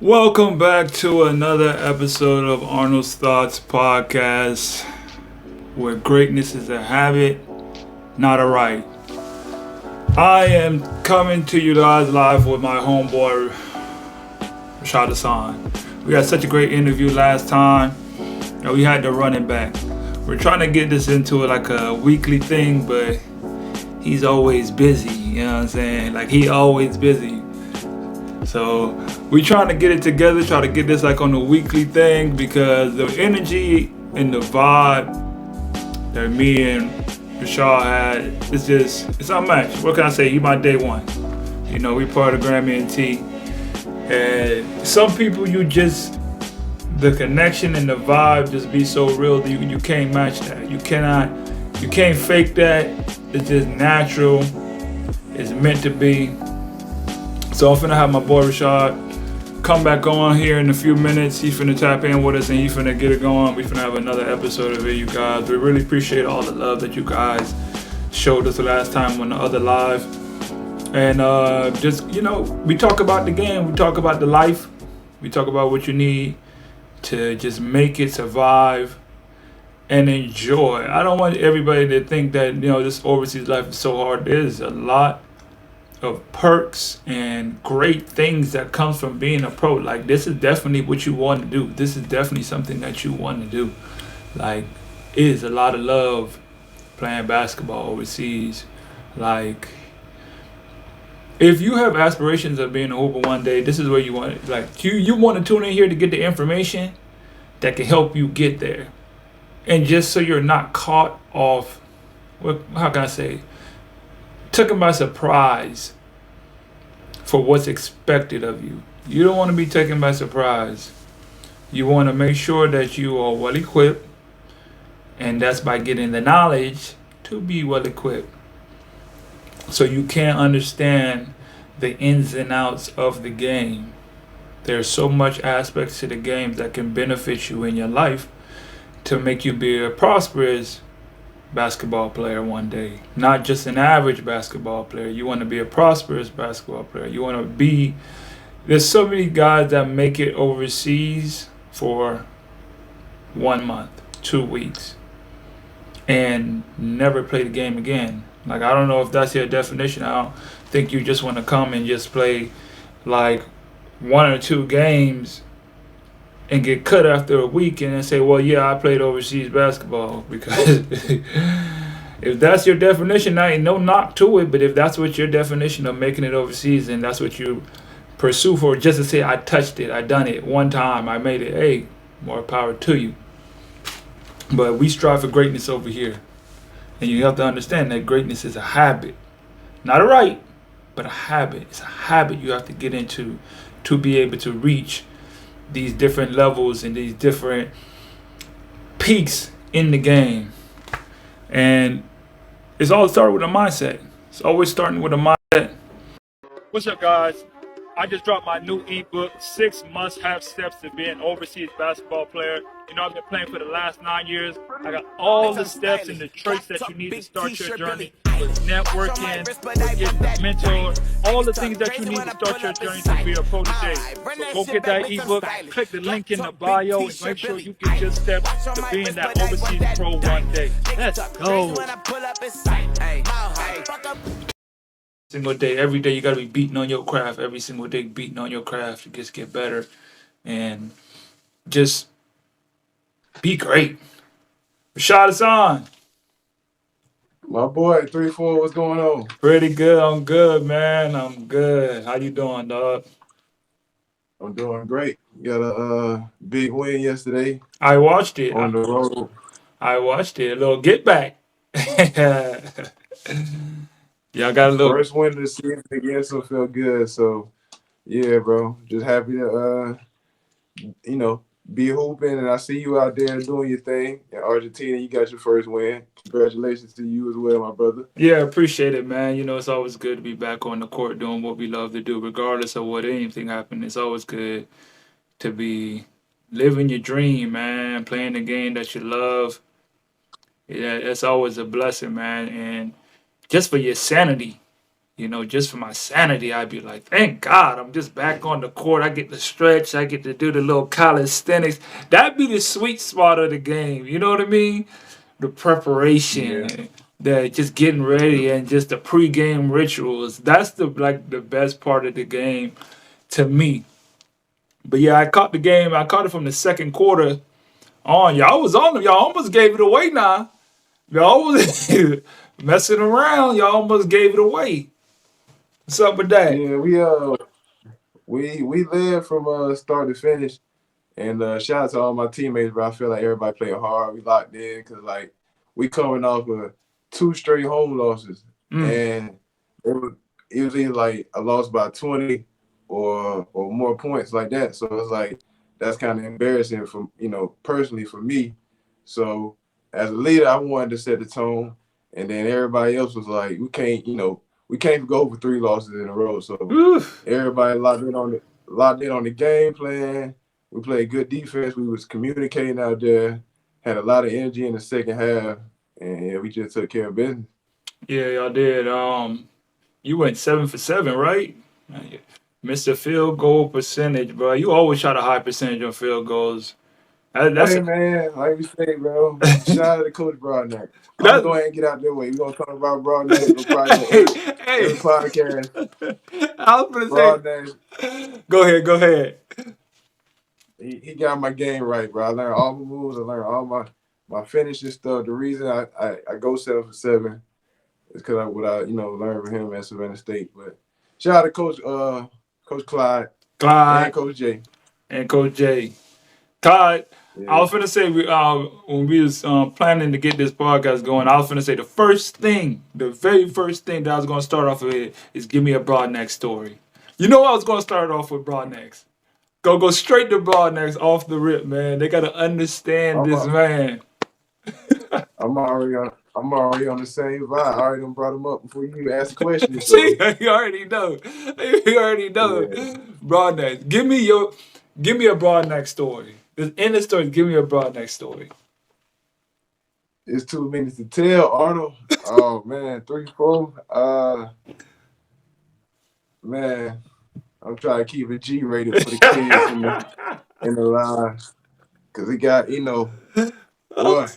Welcome back to another episode of Arnold's Thoughts Podcast, where greatness is a habit, not a right. I am coming to you guys live with my homeboy, Rashad Hassan. We had such a great interview last time, and we had to run it back. We're trying to get this into like a weekly thing, but he's always busy, you know what I'm saying? Like, he always busy. So we trying to get it together, try to get this like on a weekly thing, because the energy and the vibe that me and Rashad had is it's unmatched. What can I say? He my day one. You know, we part of Grammy and T. And some people, the connection and the vibe just be so real that you can't match that. You can't fake that. It's just natural. It's meant to be. So I'm finna have my boy Rashad come back on here in a few minutes. He's finna tap in with us and he's finna get it going. We finna have another episode of it, you guys. We really appreciate all the love that you guys showed us the last time on the other live. And we talk about the game, we talk about the life, we talk about what you need to just make it, survive, and enjoy. I don't want everybody to think that, this overseas life is so hard. There's a lot of perks and great things that comes from being a pro. Like, this is definitely what you want to do. This is definitely something that you want to do. Like, it is a lot of love playing basketball overseas. Like, if you have aspirations of being a hooper one day, this is where you want it. Like, you want to tune in here to get the information that can help you get there. And just so you're not caught off, how can I say, taken by surprise for what's expected of you. You don't want to be taken by surprise. You want to make sure that you are well equipped, and that's by getting the knowledge to be well equipped. So you can understand the ins and outs of the game. There's so much aspects to the game that can benefit you in your life to make you be a prosperous basketball player one day, not just an average basketball player. You want to be a prosperous basketball player. You want to be, there's so many guys that make it overseas for 1 month, 2 weeks, and never play the game again. Like, I don't know if that's your definition. I don't think you just want to come and just play like 1 or 2 games and get cut after a week and then say, well, yeah, I played overseas basketball. Because if that's your definition, I ain't no knock to it, but if that's what your definition of making it overseas and that's what you pursue for, just to say, I touched it, I done it one time, I made it, hey, more power to you. But we strive for greatness over here. And you have to understand that greatness is a habit. Not a right, but a habit. It's a habit you have to get into to be able to reach these different levels and these different peaks in the game. And it's all started with a mindset. It's always starting with a mindset. What's up, guys? I just dropped my new ebook, 6 must-have steps to be an overseas basketball player. You know, I've been playing for the last 9 years. I got all the steps and the traits that you need to start your journey with networking, with getting a mentor, all the things that you need to start your journey to be a pro today. So go get that ebook, click the link in the bio, and make sure you get your steps to being that overseas pro one day. Let's go. Single day, every day you gotta be beating on your craft. Every single day, beating on your craft to just get better and just be great. Rashad Hassan. My boy, 3-4, what's going on? Pretty good. I'm good, man. I'm good. How you doing, dog? I'm doing great. Got a big win yesterday I watched it. on the road. I watched it. A little get back. Y'all got a little. First win of the season again, so felt good. So yeah, bro, just happy to be hooping, and I see you out there doing your thing in Argentina. You got your first win. Congratulations to you as well, my brother. Yeah, appreciate it, man. You know, it's always good to be back on the court doing what we love to do, regardless of what anything happened. It's always good to be living your dream, man, playing the game that you love. Yeah, it's always a blessing, man. And just for your sanity, Just for my sanity, I'd be like, thank God, I'm just back on the court. I get to stretch. I get to do the little calisthenics. That'd be the sweet spot of the game. You know what I mean? The Yeah. preparation, the just getting ready, and just the pregame rituals. That's the best part of the game to me. But yeah, I caught the game. I caught it from the second quarter on. Y'all was on them. Y'all almost gave it away now. Y'all was messing around. Y'all almost gave it away. What's up with that? Yeah, we led from start to finish. And shout out to all my teammates, bro. I feel like everybody playing hard. We locked in because like we coming off of 2 straight home losses, Mm. and it was either like a loss by 20 or more points like that. So it's like that's kind of embarrassing for personally for me. So as a leader, I wanted to set the tone, and then everybody else was like, we can't go for 3 losses in a row. So Oof. everybody locked in on the game plan. We played good defense. We was communicating out there. Had a lot of energy in the second half, and yeah, we just took care of business. Yeah, y'all did. You went 7 for 7, right? Mr. Field goal percentage, bro. You always shot a high percentage on field goals. That's Hey man, like we say, bro. Shout out to Coach Broadnack. I'm gonna go that. ahead and get out their way. We're gonna talk about Broadnack probably on Hey, every hey. podcast. I was gonna say, Broadnack, go ahead, go ahead. he got my game right, bro. I learned all my moves. I learned all my finishing stuff. The reason I go 7 for 7 is because what I learned from him at Savannah State. But shout out to Coach Clyde and Clyde Coach Jay. and Coach Jay. Todd, I Yeah. was finna say when we was planning to get this podcast going, I was finna say the very first thing that I was gonna start off with is give me a Broadneck story. You know I was gonna start off with Broadnecks. Go straight to Broadnecks off the rip, man. They gotta understand I'm this a, man. I'm already on the same vibe. I already done brought him up before you asked questions. See, So you already know. You already know. yeah, Broadnecks. Give me a Broadneck story. In the story, give me a Broadneck story. it's 2 minutes to tell, Arnold. Oh man, 3-4. Man, I'm trying to keep it G rated for the kids in the line because he got boy.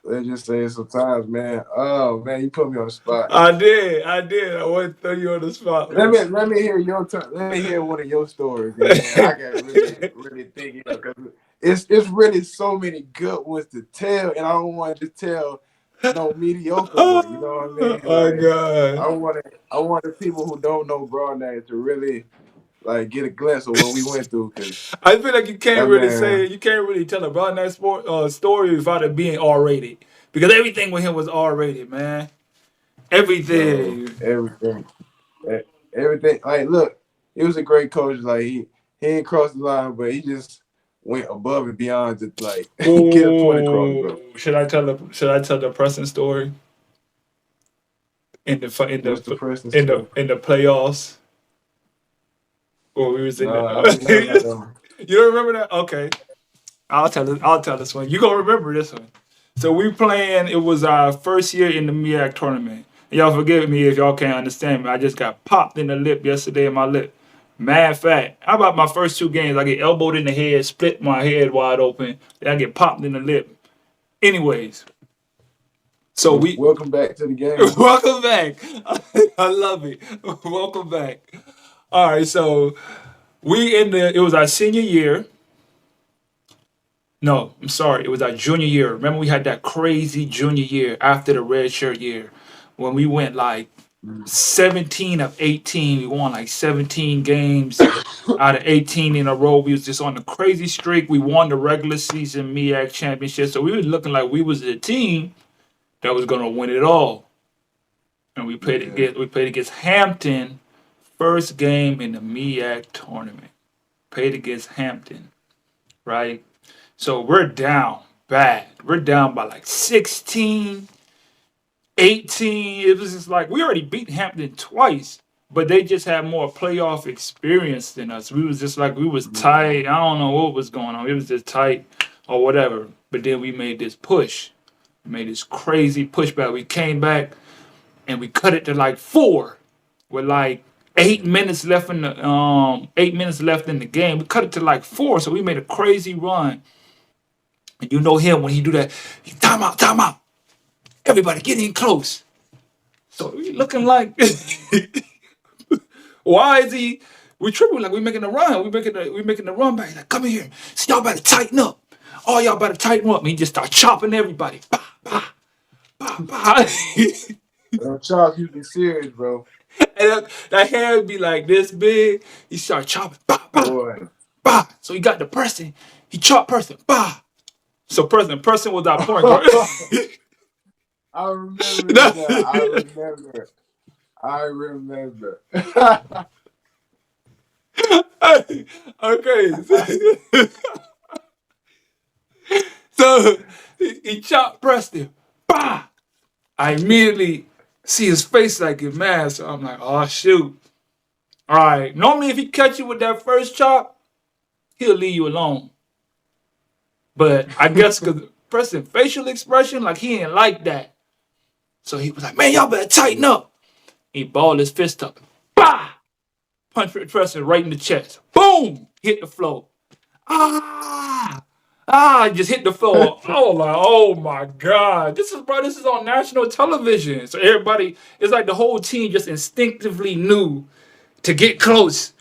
Let's just say sometimes, man. Oh man, you put me on the spot. I did. I want to throw you on the spot, man. Let me hear your turn. Let me hear one of your stories, and then I got really thinking because it's really so many good ones to tell, and I don't want to tell no mediocre one. You know what I mean? Oh Like God. I want the people who don't know Broadnack to really like get a glimpse of what we went through, because I feel like that man, you can't really tell a Broad Night story without it being R rated. Because everything with him was R rated, man. bro, Everything. e- everything. Like, look, he was a great coach. Like he ain't crossed the line, but he just went above and beyond to like get a point across, Oh, bro. should I tell the Preston story in the fu- What's the Preston stuff? in the playoffs or we was in No, I don't know about the that one. You don't remember that? Okay. I'll tell this one. You gonna remember this one. So we playing. It was our first year in the MEAC tournament. Y'all forgive me if y'all can't understand me. I just got popped in the lip yesterday in my lip. Mad fat. How about my first 2 games? I get elbowed in the head, split my head wide open. Then I get popped in the lip. Anyways, so we Welcome back to the game. welcome back. I love it. Welcome back. All right, so it was our senior year. No, I'm sorry. It was our junior year. Remember, we had that crazy junior year after the red shirt year when we went like 17 of 18. We won like 17 games out of 18 in a row. We was just on the crazy streak. We won the regular season MEAC championship. So we was looking like we was the team that was gonna win it all. And Yeah. we played against Hampton, first game in the MEAC tournament. Played against Hampton, right? So we're down bad. We're down by like 16, 18. It was just like we already beat Hampton twice, but they just had more playoff experience than us. We was just like we was tight. I don't know what was going on. It was just tight or whatever. But then we made this push. We made this crazy pushback. We came back and we cut it to like 4 with like 8 minutes left in the 8 minutes left in the game. We cut it to like 4, so we made a crazy run. And you know him when he do that, he time out, time out. Everybody get in close. So we looking like why is he? We tripping like we making a run. We making the run back. He's like, come in here. So y'all better tighten up. All y'all better tighten up. And he just start chopping everybody. Bah, bah, bah, bah. Charles, you be serious, bro. And that hand be like this big. He start chopping. Bah, bah, Boy. bah. So he got the person. He chopped person. Bah. So person was our point guard. I remember this now. I remember. Okay. So he chopped Preston. Bah! I immediately see his face like it's mad. So I'm like, oh shoot. All right. Normally if he catch you with that first chop, he'll leave you alone. But I guess because Preston facial expression, like he ain't like that. So he was like, man, y'all better tighten up. He balled his fist up. Bah! Punch Preston right in the chest. Boom! Hit the floor. Ah! I just hit the floor. I was like, oh my God. This is on national television. So everybody, it's like the whole team just instinctively knew to get close.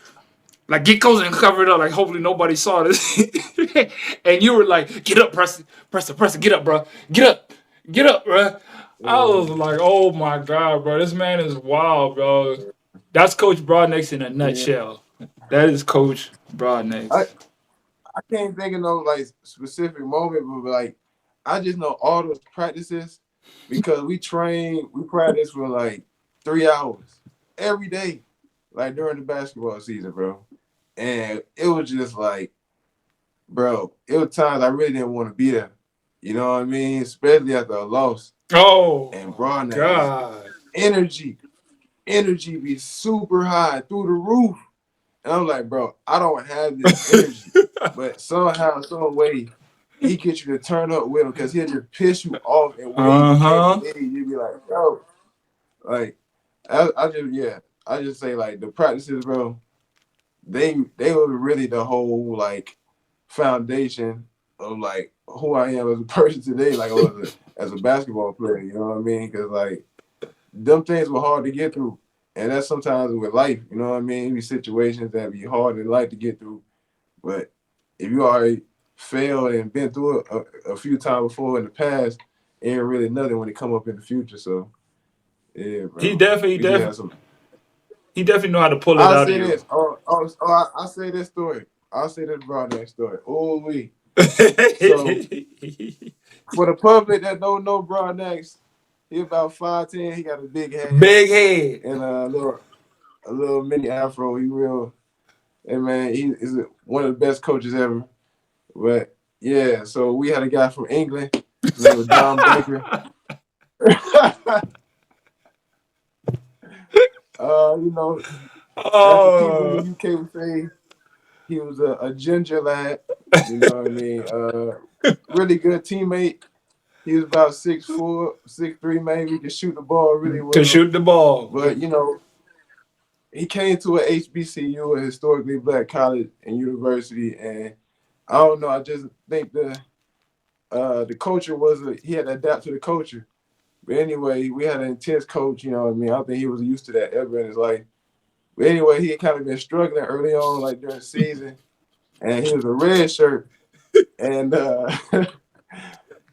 Like get close and cover it up. Like hopefully nobody saw this. And you were like, get up, Preston, get up, bro. Get up, bro. I was like, oh my God, bro. This man is wild, bro. That's Coach Broadnex in a Yeah. nutshell. That is Coach I, Broadnex. I can't think of no like specific moment, but like I just know all those practices because we practice for like 3 hours every day, like during the basketball season, bro. And it was just like, bro, it was times I really didn't want to be there. You know what I mean? Especially after a loss. Oh And my Broadnex God. energy, energy be super high through the roof. And I'm like, bro, I don't have this energy. But somehow, some way, he gets you to turn up with him because he'll just piss you off. And when he can't believe, you be like, bro, like, I just say like the practices, bro. They were really the whole like foundation of like who I am as a person today, like as a basketball player. You know what I mean? Because like them things were hard to get through. And that's sometimes with life, you know what I mean? These situations that be hard in life to get through. But if you already failed and been through it a few times before in the past, it ain't really nothing when it come up in the future. So yeah, He bro. definitely, We just had some. he definitely know how to pull it I'll out of say you. this. I'll say this story. I'll say this broadneck story. Oh, we. So for the public that don't know Broadnex, he about 5'10". He got a big head Big head. and a little mini afro. He real, and man, he is one of the best coaches ever. But yeah, so we had a guy from England. His name was John Baker. You know, as the people in the Oh, UK would say, he was a ginger lad. You know what I mean? Really good teammate. He was about 6'4", 6'3", maybe. He could shoot the ball really to well. shoot the ball. But you know, he came to a HBCU, a historically black college and university, and I don't know. I just think the culture he had to adapt to the culture. But anyway, we had an intense coach. You know what I mean? I don't think he was used to that ever in his life. But anyway, he had kind of been struggling early on, like during the season, and he was a red shirt. And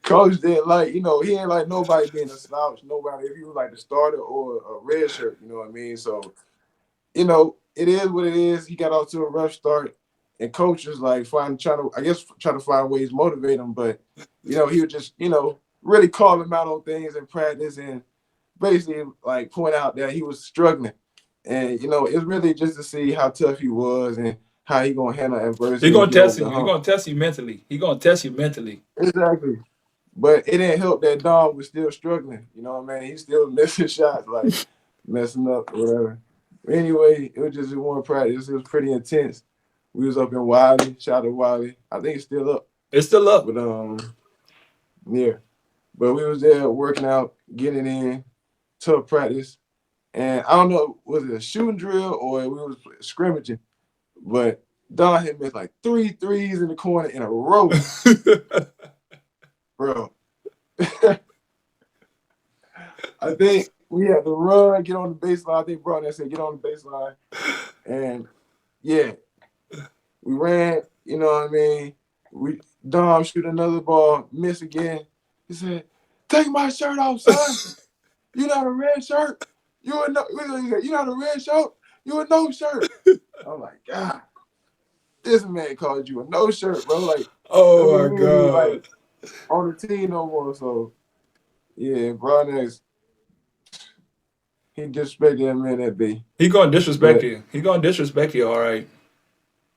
coach didn't like, he ain't like nobody being a slouch. Nobody, if he was like the starter or a red shirt, you know what I mean? So it is what it is. He got off to a rough start, and coach was like trying to find ways to motivate him. But he would just really call him out on things in practice and basically like point out that he was struggling. And it's really just to see how tough he was and how he gonna handle He adversity and gonna get over test the you. He hump. gonna test you mentally. He gonna test you mentally. Exactly. But it didn't help that Dom was still struggling. You know what I mean? He's still missing shots, like messing up or whatever. Anyway, it was just one practice. It was pretty intense. We was up in Wiley, shout out to Wiley. I think it's still up. It's still up. But yeah. But we was there working out, getting in. to a practice, and I don't know, was it a shooting drill or we was scrimmaging, but Don had missed like three threes in the corner in a row, bro. I think we had to run, get on the baseline. I think Broughton said, get on the baseline. And yeah, we ran, you know what I mean? We Dom shoot another ball, miss again. He said, take my shirt off, son. You not a red shirt. You a no he said, you not a red shirt. You a no shirt. I'm like, God, this man called you a no shirt, bro. Like, that Oh mean my we ain't even like God. on the team no more. So yeah, Bron he disrespected that man that day. He gonna disrespect But you. He gonna disrespect you, all right.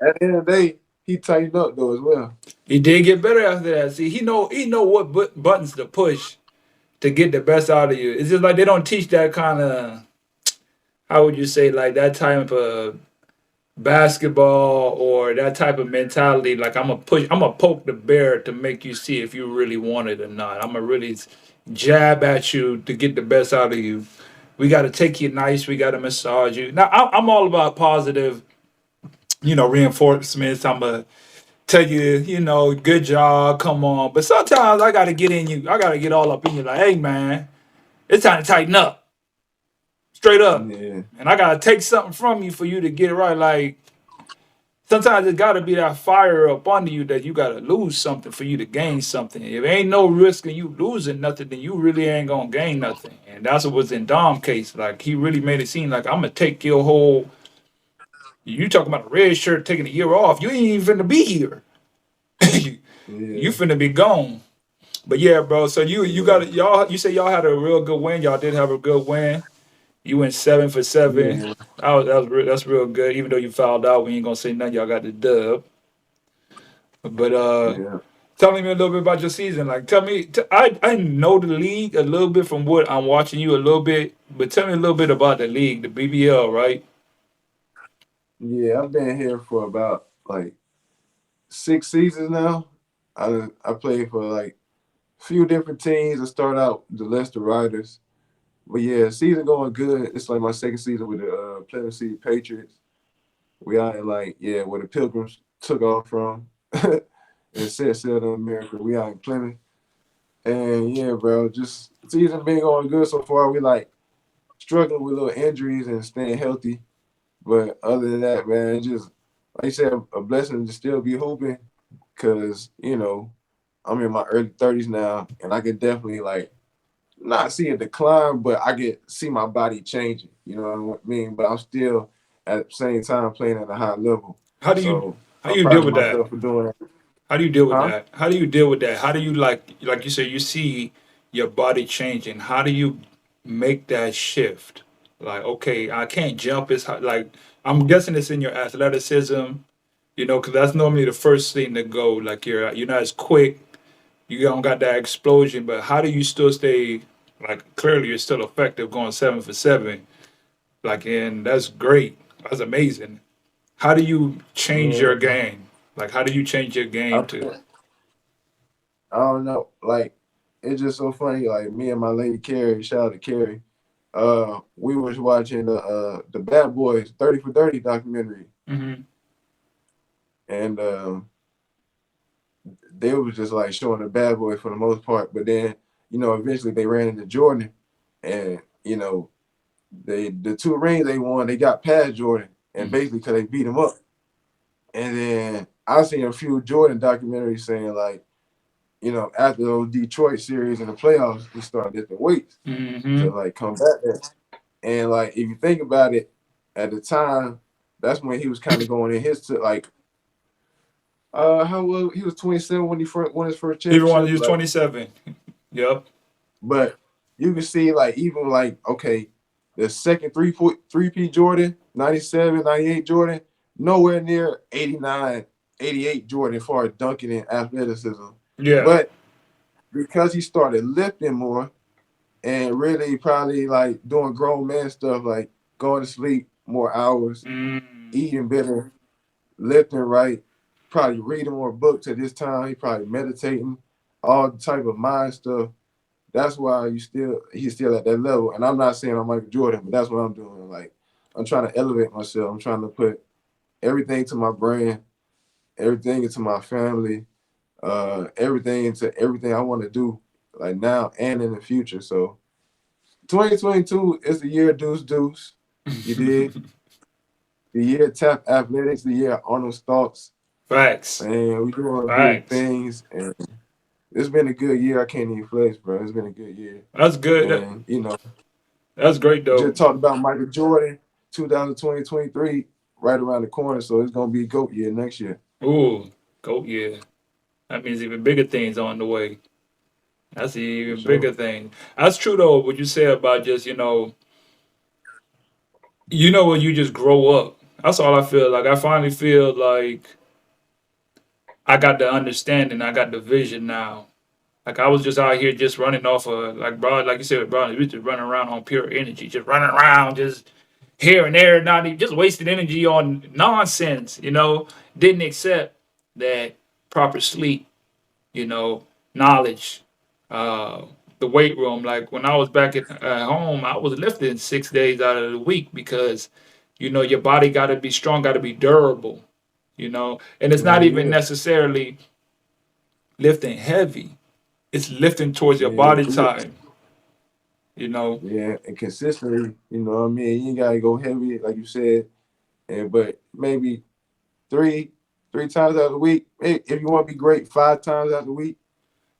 at the end of the day, he tightened up though as well. He did get better after that. See, he know what buttons to push to get the best out of you. It's just like they don't teach that kind of, how would you say, like that type of basketball or that type of mentality. Like I'm gonna poke the bear to make you see if you really want it or not. I'm gonna really jab at you to get the best out of you. We got to take you nice. We got to massage you. Now I'm all about positive, reinforcements. I'm gonna tell you, good job, come on. But sometimes I got to get in you. I got to get all up in you. Like, hey man, it's time to tighten up, straight up. Yeah, And I got to take something from you for you to get it right. Like sometimes it got to be that fire up under you that you got to lose something for you to gain something. If ain't no risk in you losing nothing, then you really ain't gonna gain nothing. And that's what was in Dom's case. Like he really made it seem like I'm gonna take your whole. You talking about a red shirt taking a year off? You ain't even finna be here. You yeah, finna be gone. But yeah, bro. So you yeah, got y'all. You say y'all had a real good win. Y'all did have a good win. You went 7 for 7. yeah, That's real good. Even though you fouled out, we ain't gonna say nothing. Y'all got the dub. But yeah, tell me a little bit about your season. Like, tell me. I know the league a little bit from what I'm watching you a little bit. But tell me a little bit about the league, the BBL, right? yeah. I've been here for about like 6 seasons now. I played for like a few different teams. I started out the Leicester Riders, but yeah, season going good. It's like my second season with the Plymouth City Patriots. We out in like yeah, where the Pilgrims took off from and set sail to America. We out in Plymouth, and yeah, bro, just season been going good so far. We like struggling with little injuries and staying healthy. But other than that, man, just like you said, a blessing to still be hooping because, I'm in my early 30s now and I can definitely like not see a decline, but I can see my body changing. You know what I mean? But I'm still at the same time playing at a high level. How do you So how do I'm you proud deal of with that? myself for doing that. How do you deal with Huh? that? How do you deal with that? How do you like you say you see your body changing? How do you make that shift? Like, okay, I can't jump as high. Like, I'm guessing it's in your athleticism, because that's normally the first thing to go. Like, you're not as quick, you don't got that explosion, but how do you still stay like clearly you're still effective going 7 for 7? Like, and that's great. That's amazing. How do you change your Man, game? Like, how do you change your game I, to? I don't know. Like, it's just so funny. Like, me and my lady Carrie, shout out to Carrie, we was watching the Bad Boys 30 for 30 documentary. Mm-hmm. And they was just like showing the bad boy for the most part. But then, eventually they ran into Jordan, and the two rings they won, they got past Jordan, and basically because they beat him up. And then I seen a few Jordan documentaries saying like, after those Detroit series in the playoffs, he started lifting weights to Mm-hmm. like combat that. And like if you think about it, at the time, that's when he was kind of going in his like how old he was 27 when he first won his first Even when he championship. was Like 27. Yep. but you can see like even like okay, the second three P Jordan, 97, 98 Jordan, nowhere near 89, 88 Jordan as far as dunking and athleticism. Yeah. But because he started lifting more and really probably like doing grown man stuff like going to sleep more hours, Mm. eating better, lifting right, probably reading more books at this time. He probably meditating, all type of mind stuff. that's why he's still at that level. And I'm not saying I'm Michael Jordan, but that's what I'm doing. Like I'm trying to elevate myself. I'm trying to put everything to my brand, everything into my family, everything into everything I want to do, like now and in the future. So 2022 is the year Deuce Deuce. You did the year Tap Athletics, the year Arnold's thoughts, Facts. and we doing big Facts. things. And it's been a good year. I can't even flex, bro. It's been a good year. That's good. And That's great we though. just talked about Michael Jordan, 2020-23, right around the corner. So it's gonna be GOAT year next year. Ooh, go yeah. That means even bigger things on the way. That's the For even sure. bigger thing. That's true though. What you say about just when you just grow up. That's all I feel like. I finally feel like I got the understanding. I got the vision now. Like I was just out here just running off of like bro, like you said, bro, we was just running around on pure energy, just running around, just here and there, not even just wasting energy on nonsense. Didn't accept that proper sleep, you know, knowledge, uh, the weight room. Like when I was back at home, I was lifting 6 days out of the week because, your body got to be strong, got to be durable, and it's not Man, even yeah. necessarily lifting heavy. It's lifting towards your Yeah, body do it. type, you know. Yeah, and consistently, you know what I mean? You ain't gotta go heavy, like you said, but maybe three times out of the week. Hey, if you want to be great, 5 times out of the week.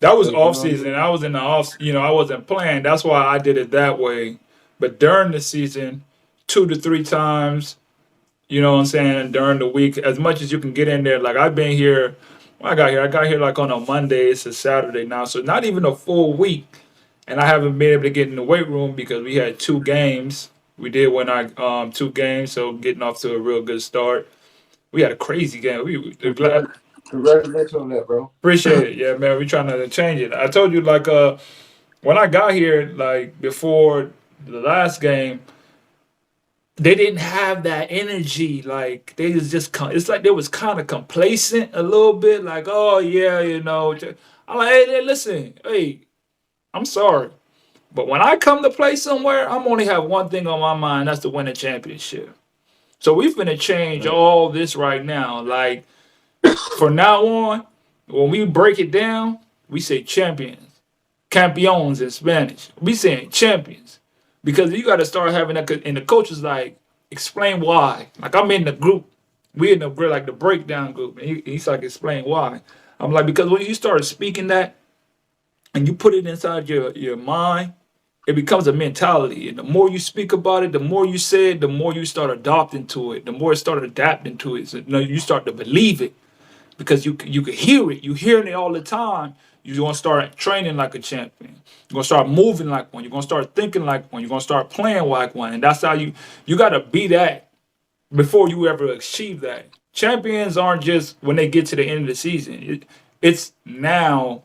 That was Like, you off know what I season. mean? I was in the off, I wasn't playing. That's why I did it that way. But during the season, 2 to 3 times, you know what I'm saying, during the week, as much as you can get in there. Like I've been here, when I got here like on a Monday, it's a Saturday now. So not even a full week. And I haven't been able to get in the weight room because we had 2 games. We did win our 2 games, so getting off to a real good start. We had a crazy game. We glad. Congrats, congratulations on that, bro. Appreciate it. Yeah, man. We trying to change it. I told you like when I got here, like before the last game, they didn't have that energy. Like they was just it's like they was kind of complacent a little bit. Like, oh yeah, I'm like, hey, listen, hey, I'm sorry. But when I come to play somewhere, I'm only have one thing on my mind. That's to win a championship. So we finna change Right. all this right now. Like from now on, when we break it down, we say champions, campeones in Spanish. We saying champions because you got to start having that. And the coach is like, explain why. Like I'm in the group, we in the like the breakdown group, and he's like, explain why. I'm like, because when you start speaking that and you put it inside your mind, it becomes a mentality. And the more you speak about it, the more you say it, the more you start adopting to it, the more it start adapting to it. So, you start to believe it because you can hear it. You hearing it all the time. You're gonna start training like a champion. You're gonna start moving like one. You're gonna start thinking like one. You're gonna start playing like one. And that's how you gotta be that before you ever achieve that. Champions aren't just when they get to the end of the season. It's now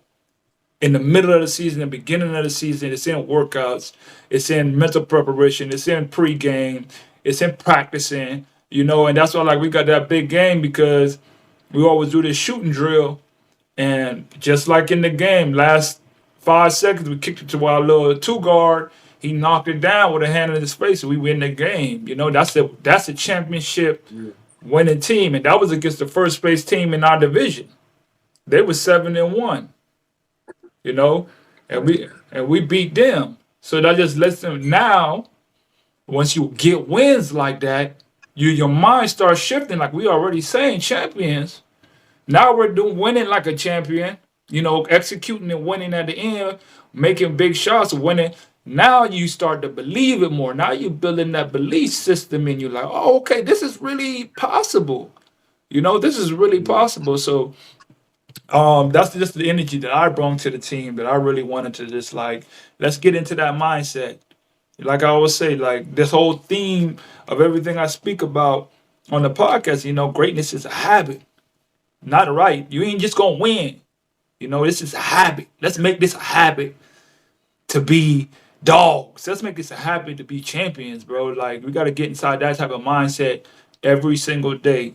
in the middle of the season, the beginning of the season. It's in workouts. It's in mental preparation. It's in pregame. It's in practicing. And that's why like we got that big game because we always do this shooting drill, and just like in the game, last 5 seconds we kicked it to our little 2 guard. He knocked it down with a hand in his face, and we win the game. That's a championship Yeah. winning team, and that was against the first place team in our division. They were 7-1, you know, and Right. we beat them. So that just lets them now. Once you get wins like that, your mind starts shifting. Like we already saying, champions. Now we're doing winning like a champion, executing and winning at the end, making big shots, winning. Now you start to believe it more. Now you're building that belief system in you, like, oh, okay, this is really possible. This is really Yeah. possible. So that's just the energy that I brought to the team that I really wanted to just like, let's get into that mindset. Like I always say, like this whole theme of everything I speak about on the podcast, greatness is a habit, not a right. You ain't just gonna win. This is a habit. Let's make this a habit to be dogs. Let's make this a habit to be champions, bro. Like we gotta get inside that type of mindset every single day.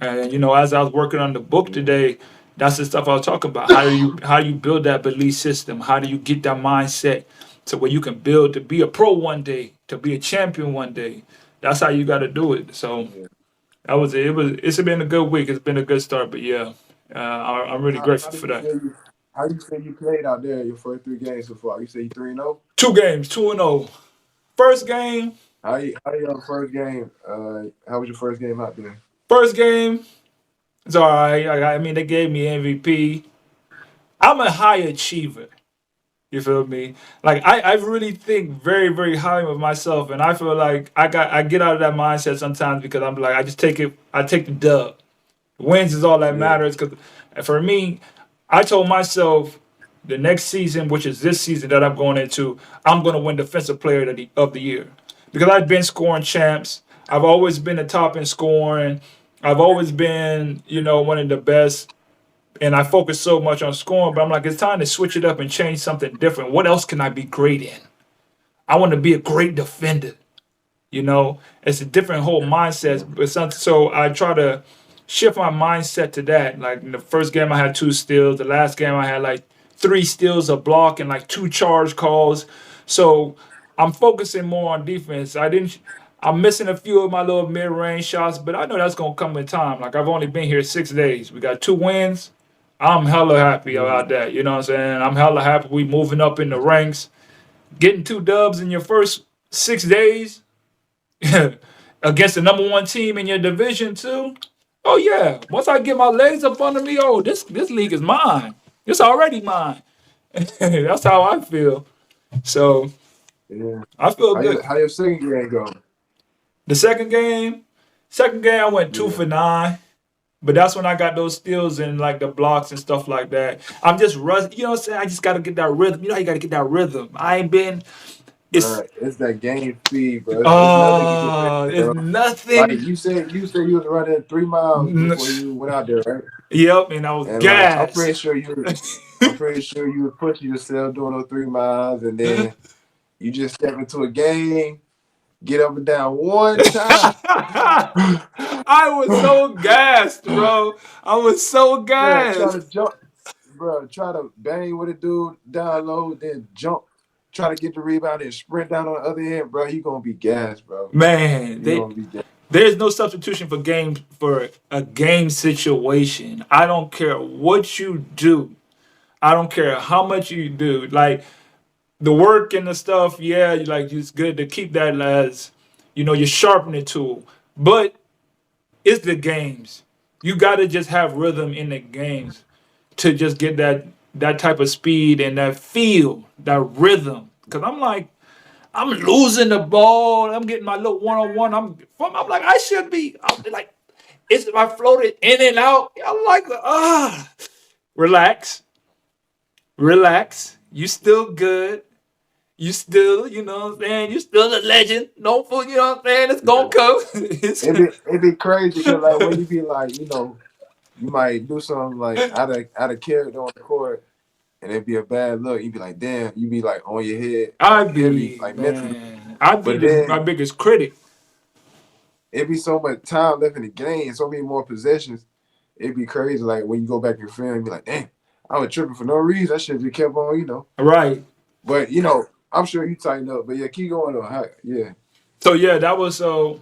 And as I was working on the book Yeah. today, That's the stuff I was talking about. How do you build that belief system? How do you get that mindset to where you can build to be a pro one day, to be a champion one day? That's how you got to do it. So Yeah. that was it. It's been a good week. It's been a good start. But yeah, I'm really How grateful do for you that. feel you? How you feel you played out there your first 3 games so far? You say you 3-0. 2 games, 2-0. First game, How your first game? How was your first game out there? first game. It's all right. I mean, they gave me MVP. I'm a high achiever. You feel me? Like I really think very, very highly of myself, and I feel like I get out of that mindset sometimes because I'm like I just take it. I take the dub. Wins is all that Yeah. matters. Because for me, I told myself the next season, which is this season that I'm going into, I'm going to win Defensive Player of the Year because I've been scoring champs. I've always been the top in scoring. I've always been, one of the best, and I focus so much on scoring. But I'm like, it's time to switch it up and change something different. What else can I be great in? I want to be a great defender. It's a different whole mindset. But so I try to shift my mindset to that. Like in the first game, I had 2 steals. The last game, I had like 3 steals, a block, and like 2 charge calls. So I'm focusing more on defense. I'm missing a few of my little mid-range shots, but I know that's gonna come in time. Like I've only been here 6 days. We got 2 wins. I'm hella happy Mm-hmm. about that. You know what I'm saying? I'm hella happy we moving up in the ranks. Getting 2 dubs in your first 6 days against the number one team in your division too. Oh yeah. Once I get my legs up under me, oh this league is mine. It's already mine. That's how I feel. So Yeah. I feel good. How your second game go? The second game I went two Yeah. for nine. But that's when I got those steals and like the blocks and stuff like that. I'm just rusty. You know what I'm saying? I just gotta get that rhythm. You know how you gotta get that rhythm. I ain't been. It's Bro, it's that game speed, bro. It's nothing you can say, it's bro. Like nothing. you was running 3 miles before you went out there, right? Yep, and I was And like gassed. I'm pretty sure you was pushing yourself doing those 3 miles, and then you just step into a game, get up and down one time, I was so gassed, bro. I was so bro. Try gassed. to jump, bro. Try to bang with a dude down low, then jump. Try to get the rebound and sprint down on the other end, bro. You gonna be gassed, bro. Man, You gonna be gassed. there's no substitution for a game situation. I don't care what you do. I don't care how much you do. Like the work and the stuff, yeah, it's good to keep that as your sharpening tool. But it's the games. You gotta just have rhythm in the games to just get that type of speed and that feel, that rhythm. Cause I'm losing the ball. I'm getting my little one on one. I'm like I should be. I'm like it's I floated in and out. I'm like relax, relax. You still good. You still, what I'm saying? You still a legend. No fool, you know what I'm saying? It's gonna come. It's, It be crazy because like when you be like, you might do something like out of character on the court, and it'd be a bad look. You'd be like, damn. You be like on your head, I heavy, be like mentally. man. I be But my then biggest critic. it'd be so much time left in the game, so many more possessions. It'd be crazy. Like when you go back and film, you be like, damn, I was tripping for no reason. I should have just kept on. Right. But I'm sure you tighten up. But yeah, keep going on. Yeah. So yeah, that was so.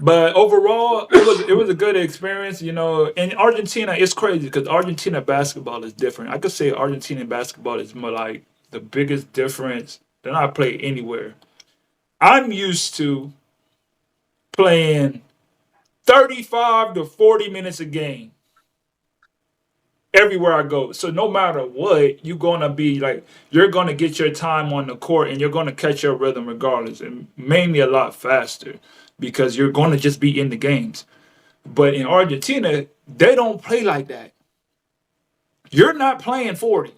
But overall, it was a good experience. In Argentina, it's crazy because Argentina basketball is different. I could say Argentina basketball is more like the biggest difference than I play anywhere. I'm used to playing 35 to 40 minutes a game everywhere I go. So no matter what, you're gonna be like you're gonna get your time on the court and you're gonna catch your rhythm regardless, and mainly a lot faster because you're gonna just be in the games. But in Argentina, they don't play like that. You're not playing 40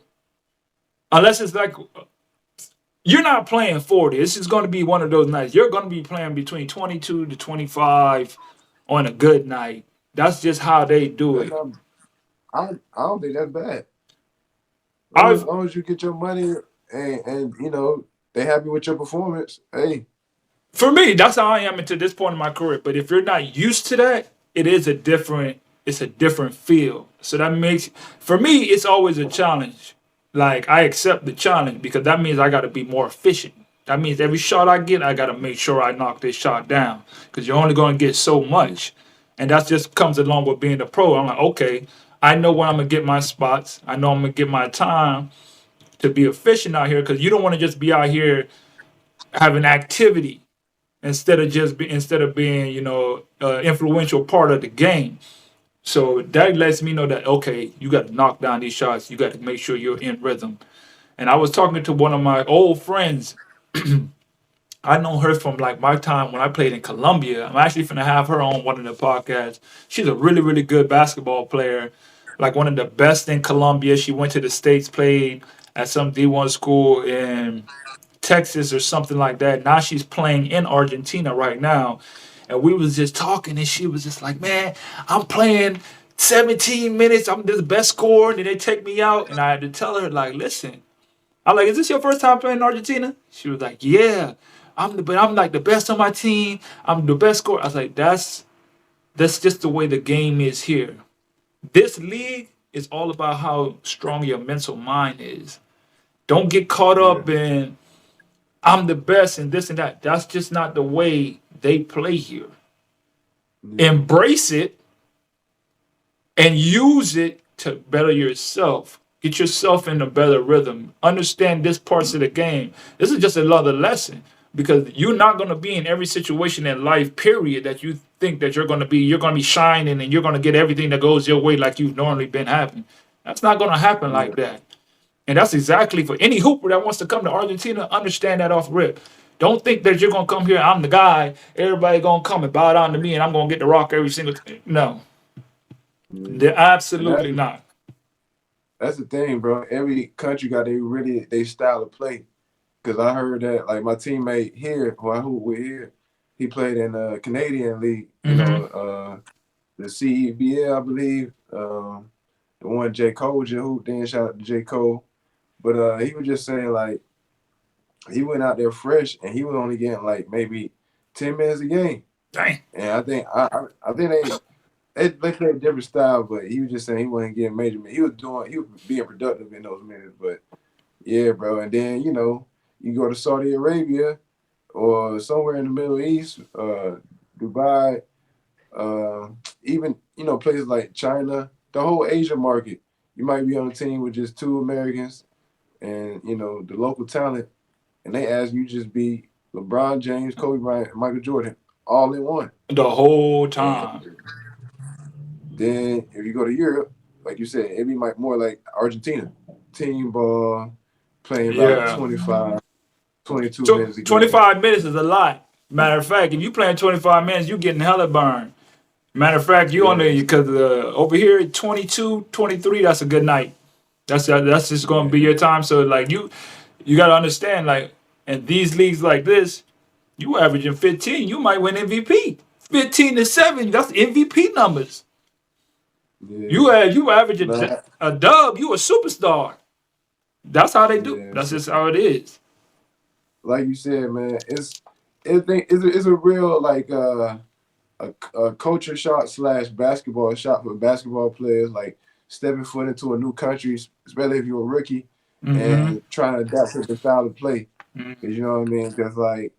unless it's like you're not playing 40. This is going to be one of those nights. You're going to be playing between 22 to 25 on a good night. That's just how they do That's it. not, I don't think that's bad. As I've long as you get your money and they happy with your performance, hey, For me, that's how I am into this point in my career. But if you're not used to that, it is a different. it's a different feel. So that makes, for me, it's always a challenge. Like I accept the challenge because that means I got to be more efficient. That means every shot I get, I got to make sure I knock this shot down because you're only going to get so much. And that just comes along with being a pro. I'm like, okay, I know when I'm going to get my spots. I know I'm going to get my time to be efficient out here because you don't want to just be out here having activity instead of being influential part of the game. So that lets me know that okay, you got to knock down these shots. You got to make sure you're in rhythm. And I was talking to one of my old friends. I know her from like my time when I played in Colombia. I'm actually gonna have her on one of the podcasts. She's a really, really good basketball player, like one of the best in Colombia. She went to the States, played at some D1 school in Texas or something like that. Now she's playing in Argentina right now. And we was just talking and she was just like, man, I'm playing 17 minutes. I'm the best scorer. And then they take me out. And I had to tell her, like, listen, I'm like, is this your first time playing in Argentina? She was like, yeah. But I'm like the best on my team. I'm the best scorer. I was like, that's just the way the game is here. This league is all about how strong your mental mind is. Don't get caught Yeah, up in I'm the best and this and that. That's just not the way they play here. yeah, Embrace it and use it to better yourself. Get yourself in a better rhythm. Understand this parts of the game. This is just another lesson because you're not going to be in every situation in life, period, that you think that you're going to be. You're going to be shining and you're going to get everything that goes your way like you've normally been having. That's not going to happen yeah, like that. And that's exactly for any hooper that wants to come to Argentina, understand that off rip. Don't think that you're going to come here, I'm the guy, everybody going to come and bow down to me and I'm going to get the rock every single time. No, yeah. they're And that's absolutely not. that's the thing, bro. Every country got they style of play. Cause I heard that like my teammate here, who I hoop with here, he played in the Canadian League. Hmm. The CEBL, I believe. The one J Cole just hooped in. Shout out to J Cole. But he was just saying like he went out there fresh and he was only getting like maybe 10 minutes a game. Dang. And I think they played a different style, but he was just saying he wasn't getting major minutes. He was being productive in those minutes. But yeah, bro. And then you go to Saudi Arabia or somewhere in the Middle East, Dubai, uh, even places like China, the whole Asia market. You might be on a team with just two Americans and the local talent, and they ask you just be LeBron James, Kobe Bryant, and Michael Jordan all in one. The whole And time. then if you go to Europe, like you said, it'd be more like Argentina, team ball, playing about Yeah. 25, 22 So minutes a game. 25 minutes is a lot. Matter of fact, if you playing 25 minutes, you getting hella burned. Matter of fact, you on Yeah, the because over here 22, 23. That's a good night. That's just going to yeah, be your time. So like you got to understand like in these leagues like this, you averaging 15, you might win MVP. 15 to 7, that's MVP numbers. yeah. You average Nah, a dub, you a superstar. That's how they do. yeah. That's So, just how it is. like you said, man, it's a real like a culture shot slash basketball shot for basketball players, like stepping foot into a new country, especially if you're a rookie, Mm-hmm. and trying to adapt to the style of play. Cause you know what I mean? Cause like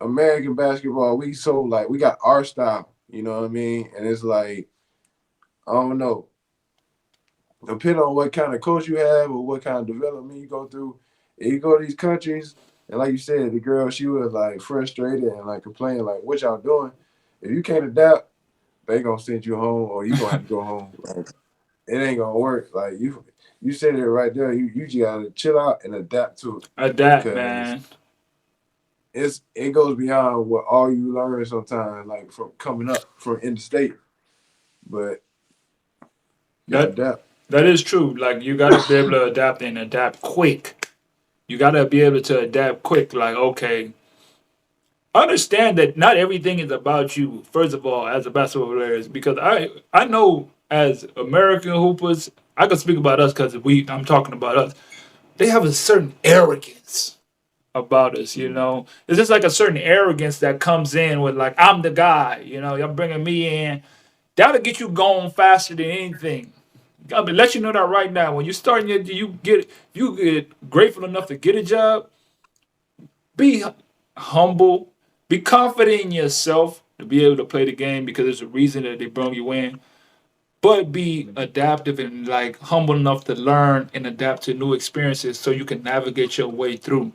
American basketball, we got our style. You know what I mean? And it's like I don't know, depending on what kind of coach you have or what kind of development you go through. If you go to these countries, and like you said, the girl she was like frustrated and like complaining, like what y'all doing? If you can't adapt, they gonna send you home or you gonna have to go home. Like it ain't gonna work. Like you said it right there. You just gotta chill out and adapt to it Adapt, because man. it goes beyond what all you learn sometimes, like from coming up from in the state. But you gotta That adapt. that is true. Like you got to be able to adapt and adapt quick. You got to be able to adapt quick. Like okay, understand that not everything is about you. First of all, as a basketball player, is because I know as American hoopers, I can speak about us because I'm talking about us. They have a certain arrogance about us. You Mm, know, it's just like a certain arrogance that comes in with like I'm the guy. You know, y'all bringing me in. That'll get you going faster than anything. I'll be let you know that right now. When you're starting you get grateful enough to get a job, be humble, be confident in yourself to be able to play the game because there's a reason that they brought you in. But be adaptive and like humble enough to learn and adapt to new experiences so you can navigate your way through.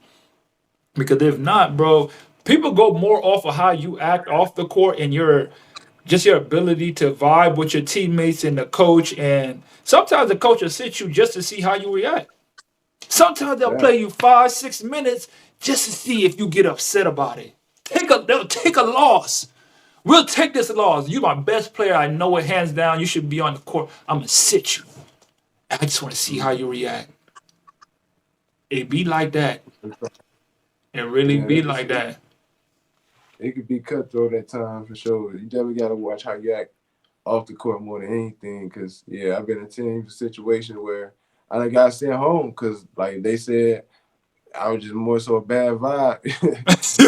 Because if not, bro, people go more off of how you act off the court and your ability to vibe with your teammates and the coach. And sometimes the coach will sit you just to see how you react. Sometimes they'll Yeah. play you 5, 6 minutes just to see if you get upset about it. They'll take a loss. We'll take this loss. You're my best player. I know it hands down. You should be on the court. I'm gonna sit you. I just want to see how you react. It be like that. It really Yeah, be like that. it could be cutthroat at times for sure. You definitely got to watch how you act off the court more than anything. Cause yeah, I've been in team situation where I done got sent home because like they said I was just more so a bad vibe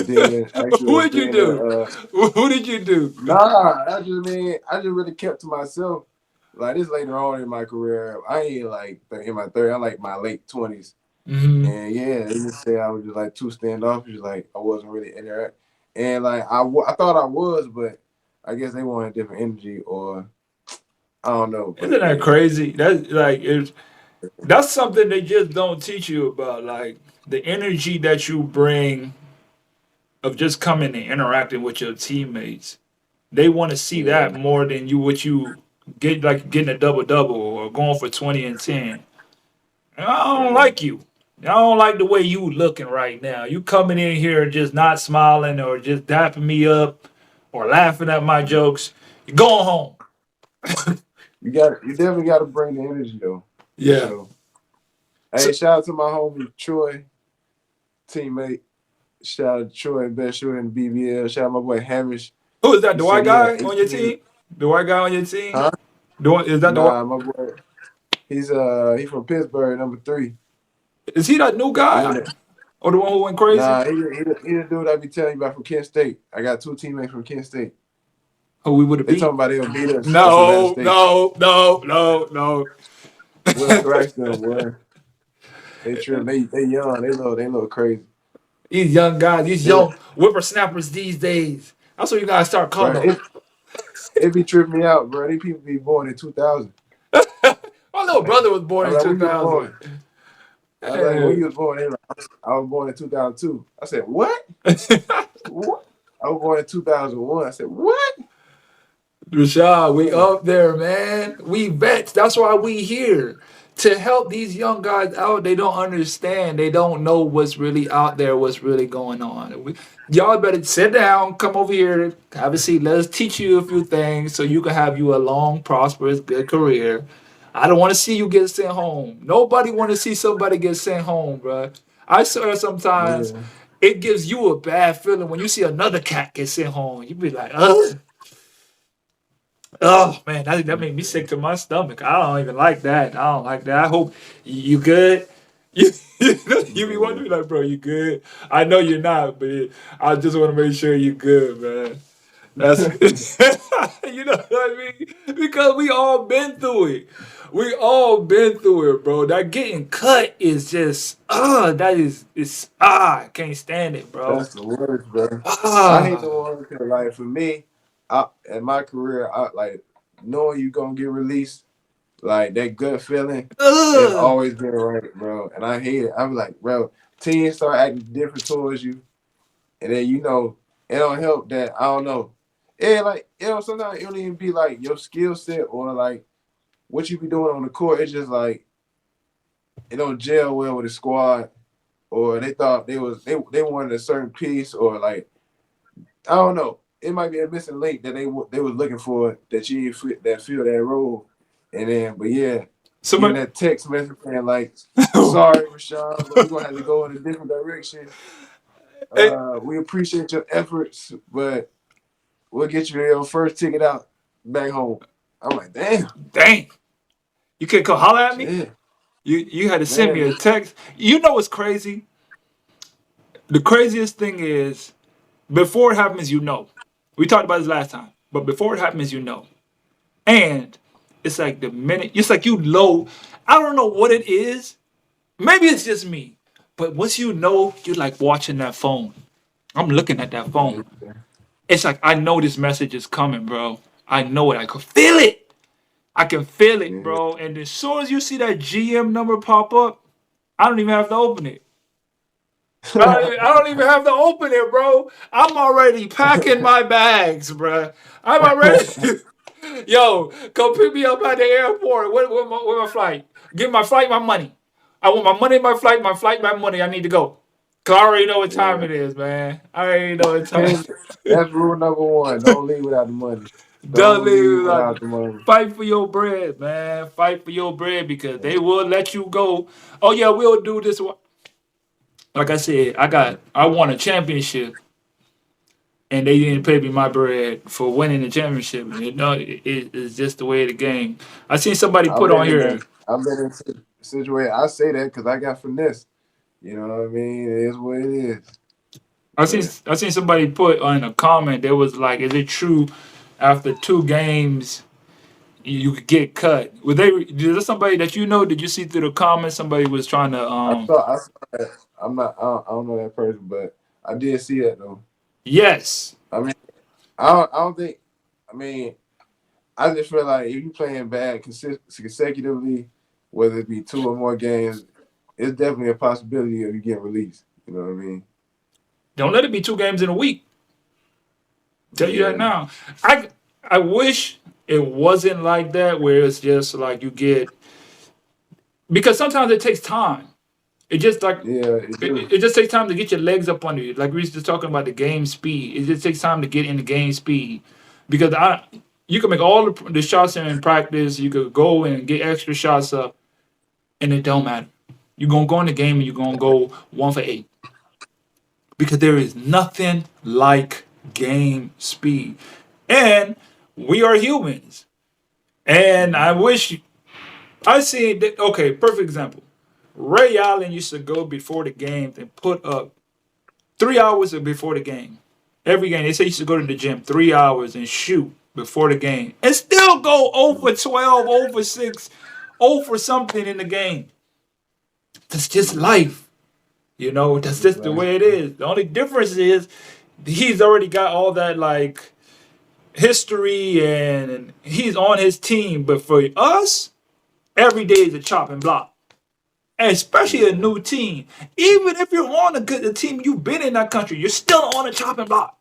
than actually What did you being do? Who did you do? nah. I just really kept to myself. Like this later on in my career, I ain't like in my 30s. I'm like my late 20s. Hmm. And yeah, they just say I was just like too standoffish, like I wasn't really in there. And like I thought I was, but I guess they wanted different energy, or I don't know. Isn't But that yeah, crazy? That's something they just don't teach you about. Like the energy that you bring of just coming and interacting with your teammates. They want to see yeah, that more than what you get, like getting a double double or going for 20 and 10. And I don't yeah. like you. I don't like the way you looking right now. You coming in here just not smiling or just dapping me up or laughing at my jokes. You going home. You definitely got to bring the energy though, for Yeah. sure. So Hey, shout out to my homie Troy, teammate. Shout out to Troy, best shooter in the BBL. Shout out my boy Hamish. who is that? He The white said he had guy on your 18. team? The white guy on your team? Huh? Is that the Nah, my boy. He from Pittsburgh, #3. is he that new He guy went. or the one who went crazy? Nah, he the dude I be telling you about from Kent State. I got two teammates from Kent State. Who we would have They beat? talking about they'll beat us at Savannah No, State. no, no, no, no. We'll scratch them, boy. They trim. They young. They look crazy. These young guys, these They look, young whippersnappers these days. That's what you gotta start calling bro. them. It be tripping me out, bro. These people be born in 2000. My little brother was born I'm in like, when you was 2000. born? I was like, when Hey. you was born? They like, I was born in 2002. I said, what? What? I was born in 2001. I said, what? Rashad, we Yeah, up there, man. We vets. That's why we here. To help these young guys out. They don't understand. They don't know what's really out there, what's really going on. Y'all better sit down, come over here, have a seat. Let us teach you a few things so you can have you a long, prosperous, good career. I don't want to see you get sent home. Nobody want to see somebody get sent home, bro. I swear sometimes yeah, it gives you a bad feeling when you see another cat get sent home. You be like, ugh. Oh man, that made me yeah. sick to my stomach. I don't even like that. I don't like that. I hope you good. You be Yeah. wondering like, bro, you good? I know you're not, but I just want to make sure you good, man. That's you know what I mean? Because we all been through it. We all been through it, bro. That getting cut is just that is it's I can't stand it, bro. That's the worst, bro. I hate the Ah, one because, like, for me, in my career, I like knowing you gonna get released, like that gut feeling. It's ugh. always been right, bro. And I hate it. I'm like, bro, teens start acting different towards you, and then it don't help that I don't know. And like, sometimes it don't even be like your skill set or like what you be doing on the court. It's just like it don't gel well with the squad, or they thought they wanted a certain piece, or like I don't know. It might be a missing link that they was looking for that you fit that fill that role, and then but yeah, getting Somebody that text message saying like, "Sorry, Rashad, but we're gonna have to go in a different direction. Hey, We appreciate your efforts, but we'll get you your first ticket out back home." I'm like, damn, dang. You can't come holler at me? shit, You had to send me man. a text. You know what's crazy? The craziest thing is before it happens, you know. We talked about this last time, but before it happens, you know. And it's like the minute, it's like you low. I don't know what it is. Maybe it's just me. But once you know, you're like watching that phone. I'm looking at that phone. It's like I know this message is coming, bro. I know it. I can feel it. I can feel it, Yeah. bro. And as soon as you see that GM number pop up, I don't even have to open it. I don't even have to open it, bro. I'm already packing my bags, bro. I'm already. Yo, come pick me up at the airport. Where my flight? Give my flight my money. I want my money, my flight, my money. I need to go. Cause I already know what time Yeah. it is, man. I already know what time. That's rule number one. Don't leave without the money. Don't Don't leave leave without like the money. fight for your bread, man. Fight for your bread because they will let you go. Oh yeah, we'll do this. Like I said, I won a championship and they didn't pay me my bread for winning the championship. You know, it's just the way of the game. I seen somebody I've put on been in here. that. I've been in situation. I say that because I got finesse. You know what I mean? It is what it is. But I seen somebody put on a comment. There was like, "Is it true after 2 games you could get cut?" Were they? Is there somebody that you know? Did you see through the comments? Somebody was trying to. I saw that. I'm not. I don't know that person, but I did see that though. Yes. I mean, I don't think. I mean, I just feel like if you playing bad consecutively, whether it be 2 or more games, it's definitely a possibility of you getting released. You know what I mean? Don't let it be 2 games in a week. Tell you that Yeah. now. I I wish it wasn't like that where it's just like you get because sometimes it takes time. It just like Yeah, it do. it just takes time to get your legs up under you. Like we was just talking about the game speed. It just takes time to get into game speed because you can make all the shots in practice. You could go and get extra shots up, and it don't matter. You're gonna go in the game and you're gonna go 1 for 8 because there is nothing like game speed, and we are humans. And I wish I see that. Okay, perfect example. Ray Allen used to go before the game and put up 3 hours before the game. Every game, they say he used to go to the gym 3 hours and shoot before the game, and still go over 12, over 6, over something in the game. That's just life, you know. That's It's just the like, way it is. The only difference is he's already got all that like history and he's on his team. But for us, every day is a chopping block. And especially a yeah, new team. Even if you're on a team you've been in that country, you're still on a chopping block.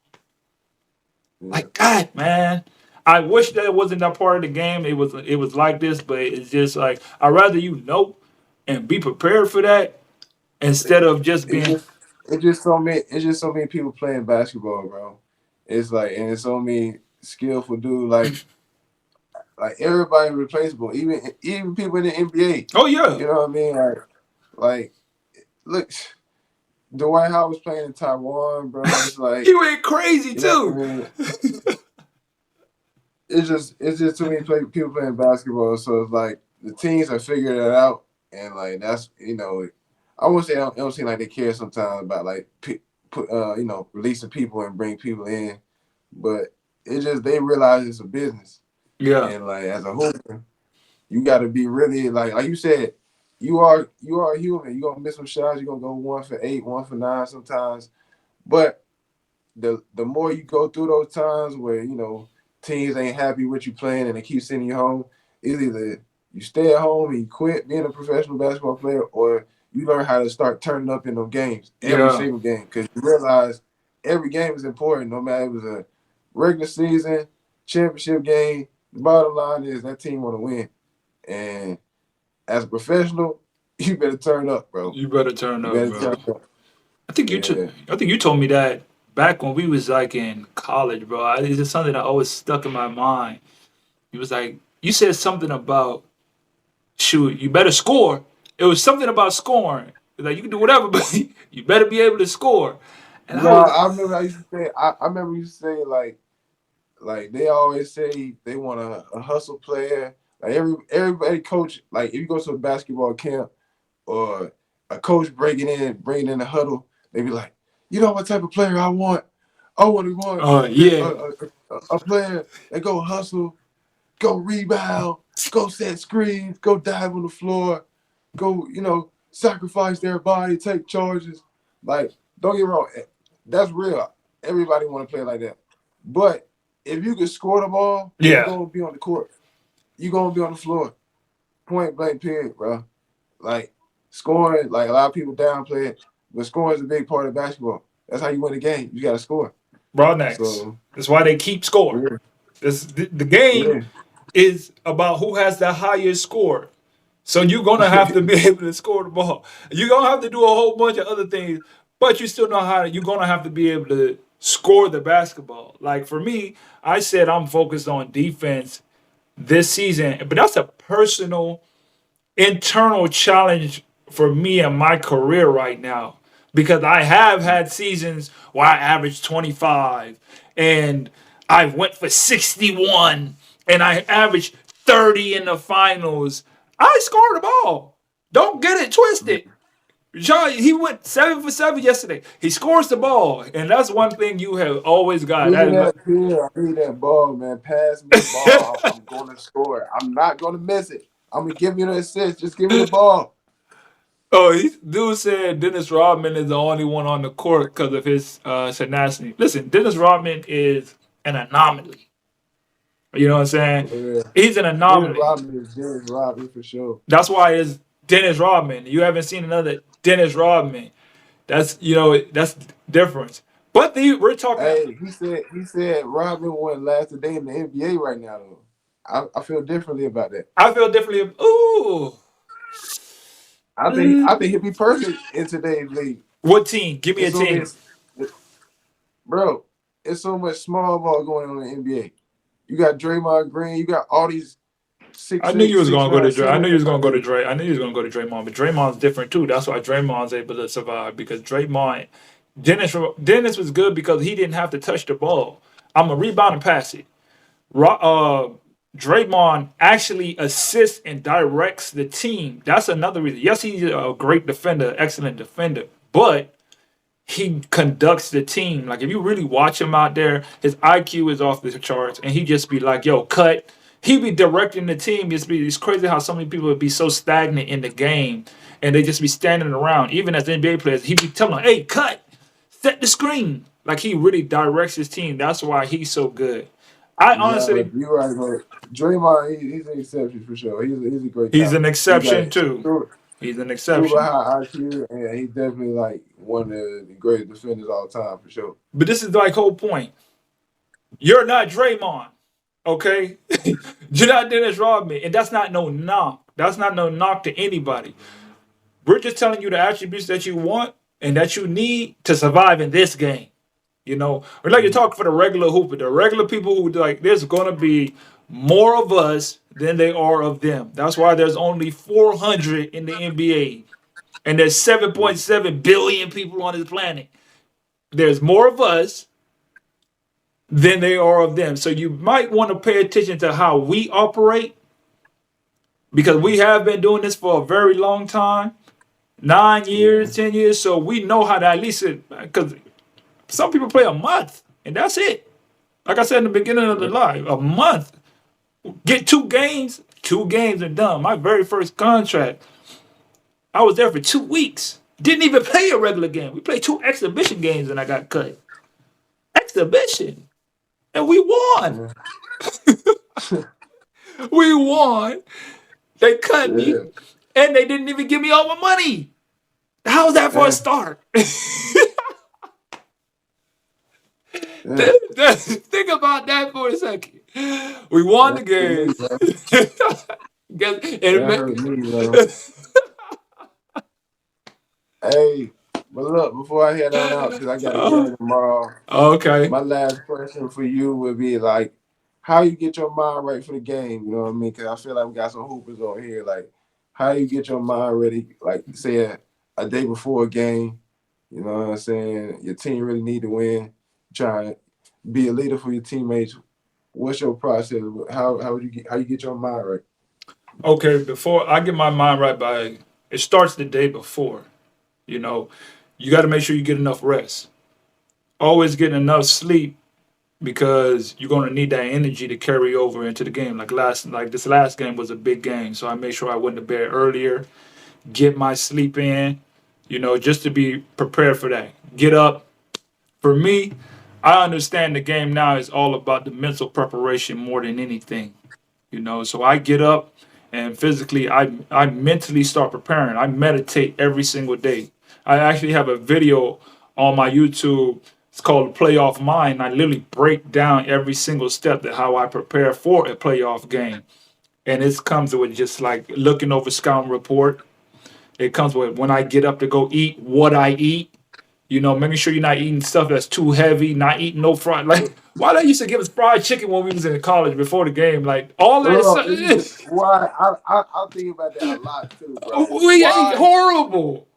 yeah. Like God, man. I wish that it wasn't that part of the game. It was like this, but it's just like I'd rather you know and be prepared for that instead of just It's being just, it's just so many people playing basketball, bro. It's like, and it's so many skillful dude. Like everybody replaceable, even people in the NBA. oh yeah. You know what I mean? Like look, Dwight Howard was playing in Taiwan, bro. It's He like, went crazy you know what too. I mean? It's just too many people playing basketball. So it's like the teams are figuring it out, and like that's I won't say it don't seem like they care sometimes about like put releasing people and bring people in, but it's just they realize it's a business, Yeah. and like as a hooper, you got to be really like you said, you are a human. You are gonna miss some shots. You're gonna go 1 for 8, 1 for 9 sometimes, but the more you go through those times where teams ain't happy with you playing and they keep sending you home, it's either you stay at home and you quit being a professional basketball player, or you learn how to start turning up in those games every Yeah. single game because you realize every game is important, no matter if it's a regular season, championship game. The bottom line is that team want to win, and as a professional, you better turn up, bro. You better turn You up, better bro. turn up. Yeah, I think you told me that back when we was like in college, bro. It's just something that always stuck in my mind. He was like, you said something about shoot, you better score. It was something about scoring. Like you can do whatever, but you better be able to score. And I no, was, I remember I used to say. I remember you used to say like they always say they want a hustle player. Like everybody coach. Like if you go to a basketball camp or a coach bringing in a huddle, they be like, you know what type of player I want? I want yeah, a player that go hustle. go rebound, go set screens, go dive on the floor, go, sacrifice their body, take charges. Like, don't get me wrong, that's real. Everybody want to play like that. But if you can score the ball, you're Yeah. gonna be on the court. You're gonna be on the floor. Point blank period, bro. Like scoring, like a lot of people downplay it, but scoring is a big part of basketball. That's how you win the game. You gotta score. Broadnecks. So That's why they keep score. yeah, The game yeah. is about who has the highest score. So you're gonna have to be able to score the ball. You're gonna have to do a whole bunch of other things, but you still know how to, you're gonna have to be able to score the basketball. Like for me, I said I'm focused on defense this season, but that's a personal internal challenge for me in my career right now because I have had seasons where I averaged 25 and I went for 61 and I averaged 30 in the finals. I scored the ball. Don't get it twisted. John, he went 7 for 7 yesterday. He scores the ball, and that's one thing you have always got. Give me That is, that pill. I need that ball, man. Pass me the ball. I'm going to score. I'm not going to miss it. I'm going to give you the assist. Just give me the ball. oh, dude said Dennis Rodman is the only one on the court because of his tenacity. Listen, Dennis Rodman is an anomaly. You know what I'm saying? Yeah. He's an Dennis anomaly. Rodman is Dennis Rodman for sure. That's why it's Dennis Rodman. You haven't seen another Dennis Rodman. That's that's the difference. But we're talking. Hey, he said Rodman wouldn't last a day in the NBA right now though. I feel differently about that. I feel differently. Ooh. I think he'd be perfect in today's league. What team? Give me a It's so team. much, bro. It's so much small ball going on in the NBA. You got Draymond Green. You got all these I six knew you six was six gonna go to nine Dre. I knew you centers was gonna out go to there. Dre. I knew you was gonna go to Draymond, but Draymond's different too. That's why Draymond's able to survive because Draymond, Dennis was good because he didn't have to touch the ball. I'm a rebound and pass it. Draymond actually assists and directs the team. That's another reason. Yes, he's a great defender, excellent defender, but he conducts the team. Like if you really watch him out there, his IQ is off the charts, and he just be like, "Yo, cut." He be directing the team. It's crazy how so many people would be so stagnant in the game, and they just be standing around. Even as NBA players, he be telling them, "Hey, cut, set the screen." Like he really directs his team. That's why he's so good. I No, honestly, you're right, bro. Draymond, he's an exception for sure. He's a great he's talent. an He got exception too. super, He's an super exception. high IQ, and he's definitely like one of the greatest defenders all time for sure. But this is like whole point. You're not Draymond. Okay? You're not Dennis Rodman. And that's not no knock. That's not no knock to anybody. We're just telling you the attributes that you want and that you need to survive in this game. Or like you talk for the regular hooper, the regular people who like there's gonna be more of us than they are of them. That's why there's only 400 in the NBA. And there's 7.7 billion people on this planet. There's more of us than they are of them. So you might want to pay attention to how we operate because we have been doing this for a very long time 9 years, Yeah, 10 years. So we know how to at least, because some people play a month and that's it. Like I said in the beginning of the yeah, live, a month. Get 2 games, 2 games are done. My very first contract, I was there for 2 weeks. Didn't even play a regular game. We played 2 exhibition games and I got cut. Exhibition. And we won. yeah, We won. They cut me, yeah. and they didn't even give me all my money. How's that for a Damn, start? damn. Think about that for a second. We won That the hurt game. me, bro. That hurt me, bro. Hey, but look, before I head on out, because I got a game tomorrow, Okay. my last question for you would be like, how you get your mind right for the game? You know what I mean? Because I feel like we got some hoopers on here. Like, how you get your mind ready? Like, say a day before a game. You know what I'm saying? Your team really need to win. Try and be a leader for your teammates. What's your process? How would you get how you get your mind right? Okay. Before I get my mind right by, it starts the day before. You know, you got to make sure you get enough rest. Always getting enough sleep because you're gonna need that energy to carry over into the game. Like this last game was a big game, so I made sure I went to bed earlier, get my sleep in, just to be prepared for that. Get up. For me, I understand the game now is all about the mental preparation more than anything. So I get up and physically I mentally start preparing. I meditate every single day. I actually have a video on my YouTube. It's called Playoff Mind. I literally break down every single step that how I prepare for a playoff game. And it comes with just like looking over scouting report. It comes with when I get up to go eat, what I eat. Making sure you're not eating stuff that's too heavy, not eating no fried. Like, why they used to give us fried chicken when we was in college before the game? Like, all that Bro, stuff. why? I think about that a lot too, bro. We ate Why horrible.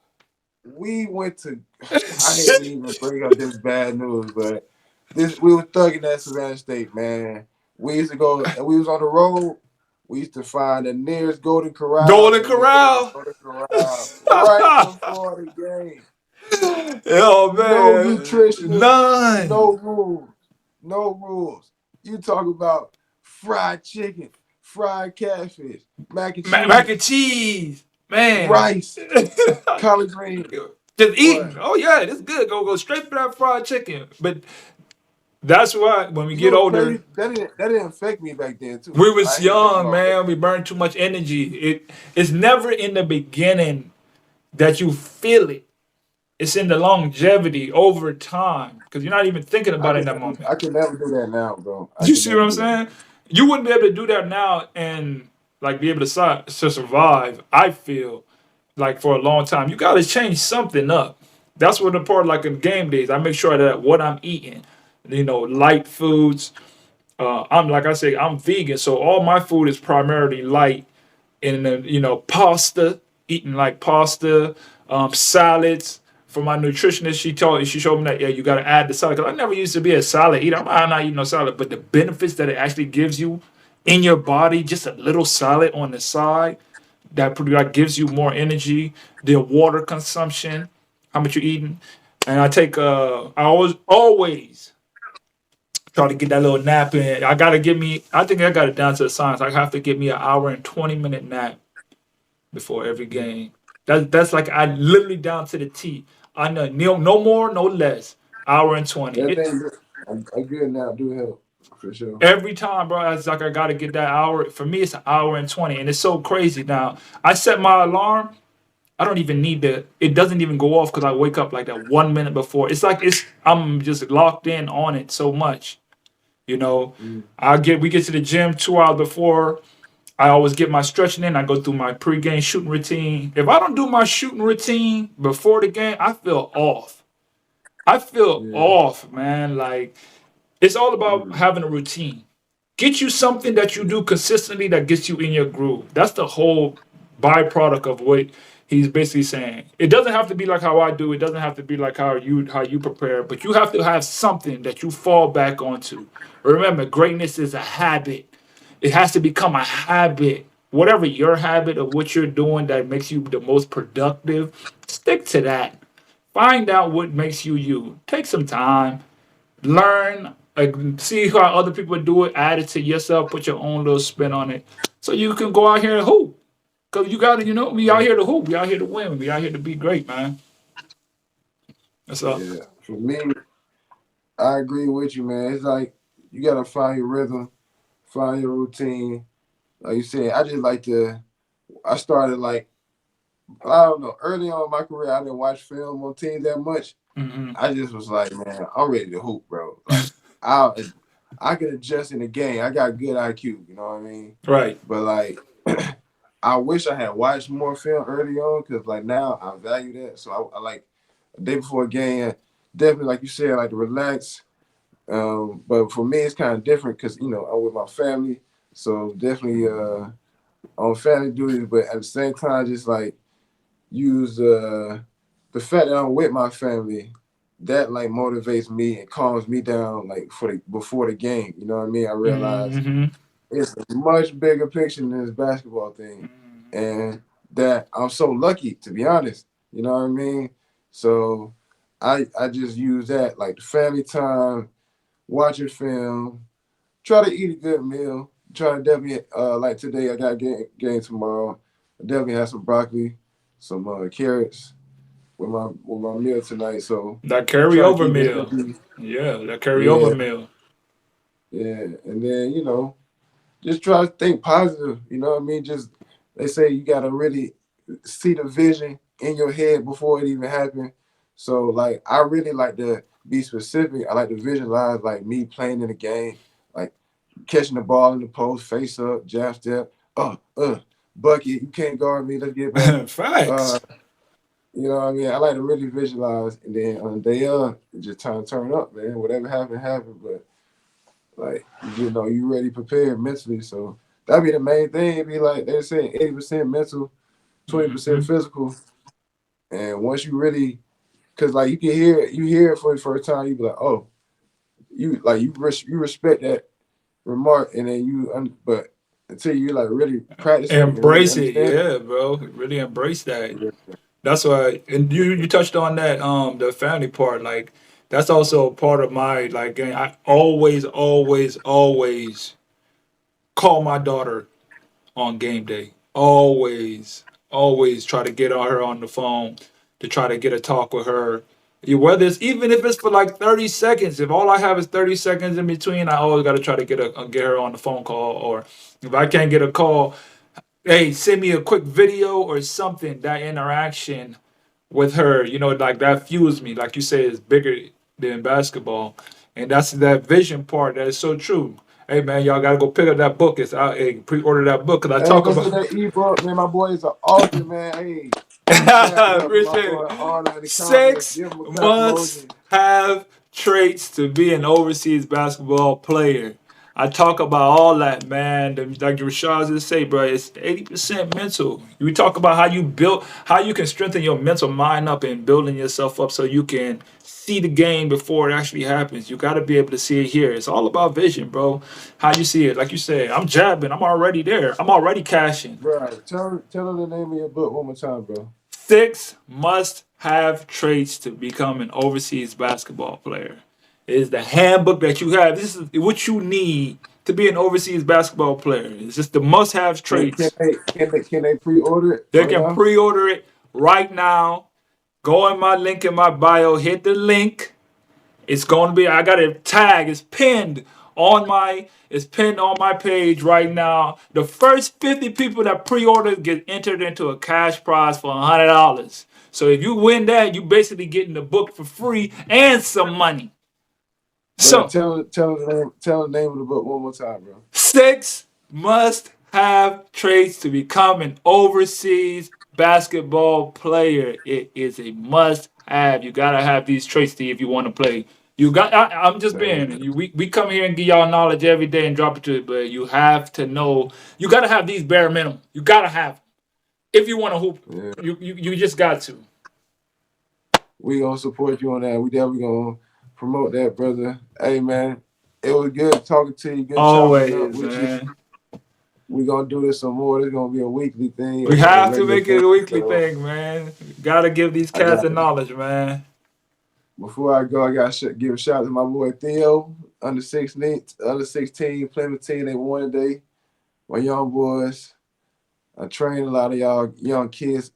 we went to? I hate to even bring up this bad news, but we were thugging at Savannah State, man. We used to go, and we was on the road. We used to find the nearest Golden Corral, Golden and we go to the Corral. Golden Corral right before the game. Oh, No man. nutritionist, None. no rules, no rules. You talk about fried chicken, fried catfish, mac and Mac cheese, and cheese. Man. rice, collard greens, Just boy. eating. Oh, yeah, it's good. Go straight for that fried chicken. But that's why when we You know get what's older, crazy? That didn't affect me back then too. we I was ain't gonna take young, off that. man. We burned too much energy. It's never in the beginning that you feel it. It's in the longevity over time because you're not even thinking about it in that moment. I can never do that now, bro. I You can see what never I'm do that saying? now. You wouldn't be able to do that now and like be able to survive. I feel like for a long time, you got to change something up. That's what the part like in game days. I make sure that what I'm eating, light foods. I'm like I say, I'm vegan, so all my food is primarily light and pasta, eating like pasta, salads. For my nutritionist, she showed me that, yeah, you got to add the salad. Cause I never used to be a salad eater. I'm not eating no salad, but the benefits that it actually gives you in your body, just a little salad on the side, that gives you more energy. The water consumption, how much you're eating, and I always try to get that little nap in. I think I got it down to the science. I have to get me an hour and 20-minute nap before every game. That's like I literally down to the T. I know no more, no less. Hour and 20. That thing, a good now do help for sure. Every time, bro, it's like I gotta get that hour. For me, it's an hour and 20, and it's so crazy. Now I set my alarm. I don't even need the. It doesn't even go off because I wake up like that 1 minute before. It's like I'm just locked in on it so much. You know, Mm. we get to the gym 2 hours before. I always get my stretching in. I go through my pregame shooting routine. If I don't do my shooting routine before the game, I feel off. I feel Yeah. off, man. Like it's all about Mm. having a routine. Get you something that you do consistently that gets you in your groove. That's the whole byproduct of what he's basically saying. It doesn't have to be like how I do. It doesn't have to be like how you prepare, but you have to have something that you fall back onto. Remember, greatness is a habit. It has to become a habit. Whatever your habit of what you're doing that makes you the most productive, stick to that. Find out what makes you you. Take some time, learn, see how other people do it, add it to yourself, put your own little spin on it, so you can go out here and hoop. Cause you got to, we out here to hoop. We out here to win. We out here to be great, man. That's up. Yeah. For me, I agree with you, man. It's like you gotta find your rhythm, find your routine. Like you said, I just like to. I started like I don't know. Early on in my career, I didn't watch film on teams that much. Hmm. I just was like, man, I'm ready to hoop, bro. Like I can adjust in the game. I got good IQ, you know what I mean? Right. But like I wish I had watched more film early on because like now I value that. So I like a day before a game, definitely like you said, like to relax. But for me, it's kind of different because I'm with my family, so definitely on family duties. But at the same time, just like use the fact that I'm with my family, that like motivates me and calms me down like for the before the game. You know what I mean? I realize Hmm. it's a much bigger picture than this basketball thing, and that I'm so lucky to be honest. You know what I mean? So I just use that like the family time watching film, try to eat a good meal. Try to definitely like today I got game tomorrow. I definitely have some broccoli, some carrots with my meal tonight. So That try to carryover keep it meal. healthy. Yeah, that carryover Yeah, meal. yeah. And then, just try to think positive. You know what I mean? Just they say you gotta really see the vision in your head before it even happened. So like I really like to be specific. I like to visualize like me playing in the game, like catching the ball in the post, face up, jab step, bucket, you can't guard me, let's get back. Uh, Facts. you know what I mean? I like to really visualize and then on the day it just time to turn up, man. Whatever happened, happened. But like you ready prepared mentally. So that'd be the main thing. It'd be like they're saying 80% mental, 20% Hmm. physical. And once you really cause like you hear it for the first time, you be like, oh, you respect that remark and then but until you like really practice it and really Embrace it, understand it. yeah, bro. Really embrace that. Yeah, That's why, and you touched on that the family part. Like that's also part of my like. I always call my daughter on game day. Always try to get on her on the phone to try to get a talk with her. Whether it's even if it's for like 30 seconds, if all I have is 30 seconds in between, I always got to try to get her on the phone call. Or if I can't get a call, hey, send me a quick video or something. That interaction with her, like that fuels me. Like you say, is bigger than basketball, and that's that vision part that is so true. Hey man, y'all gotta go pick up that book. It's out. Hey, pre-order that book because I hey, talk go about. get that ebook, man. My boy is an author, man. Hey, tap it up with my Appreciate boy it. Arnold in the comments. Six Give him a clap must emoji. have traits to be an overseas basketball player. I talk about all that, man. Like Rashad just say, bro, it's 80% mental. We talk about how you can strengthen your mental mind up and building yourself up so you can see the game before it actually happens. You got to be able to see it here. It's all about vision, bro. How you see it. Like you said, I'm jabbing. I'm already there. I'm already cashing. Bro, tell her the name of your book one more time, bro. Six must have traits to become an overseas basketball player. It is the handbook that you have. This is what you need to be an overseas basketball player. It's just the must have Can, can traits. they can they can they pre-order it They right can now? pre order it right now. Go on my link in my bio, hit the link. It's going to be, I got a tag, it's pinned on my page right now. The first 50 people that pre-order get entered into a cash prize for $100. So if you win that, you basically getting the book for free and some money. Bro, So tell the name of the book one more time, bro. six must have traits to become an overseas basketball player. It is a must have. You gotta have these traits to if you want to play. You got. I'm just Dang. being. We come here and give y'all knowledge every day and drop it to it, but you have to know. You gotta have these bare minimum. You gotta have them. If you want to hoop. Yeah. You just got to. We gonna support you on that. We definitely gonna promote that, brother. Hey man, it was good talking to you, good chopping it up Always, with you. man. We gonna do this some more. This gonna be a weekly thing, We a have to regular make it thing. a weekly So thing, man. Gotta give these I cats got the knowledge, man. before I go, I got to give a shout out to my boy Theo, under 16 Plymouth team. They won today. My young boys. I train a lot of y'all young kids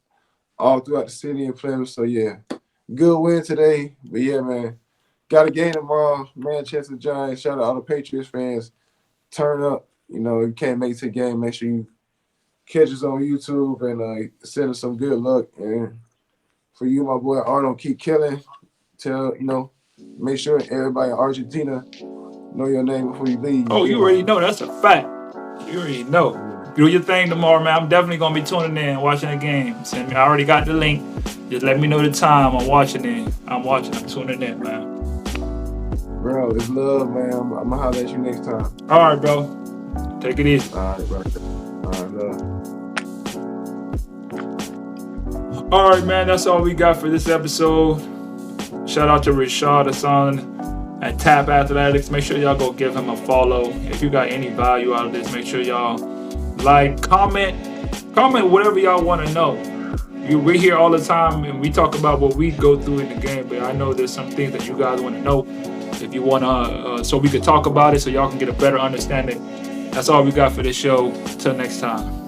all throughout the city in Plymouth. So yeah, good win today. But yeah, man, got a game tomorrow. Manchester Giants. Shout out all the Patriots fans. Turn up. If you can't make it to the game, make sure you catch us on YouTube and send us some good luck. And for you, my boy Arnold, keep killing. Make sure everybody in Argentina know your name before you leave. You Oh, you feel already me? know. That's a fact. You already know. Do your thing tomorrow, man. I'm definitely gonna be tuning in, watching the game. Send me. I already got the link. Just let me know the time. I'm watching it. I'm watching. I'm tuning in, man. Bro, it's love, man. I'm gonna holler at you next time. All right, bro. Take it easy. All right, bro. All right, love. All right, man. That's all we got for this episode. Shout out to Rashad Hassan at Tap Athletics. Make sure y'all go give him a follow. If you got any value out of this, make sure y'all like, comment whatever y'all want to know. We're here all the time and we talk about what we go through in the game, but I know there's some things that you guys want to know. if you want to, so we could talk about it, so y'all can get a better understanding. That's all we got for this show. Till next time.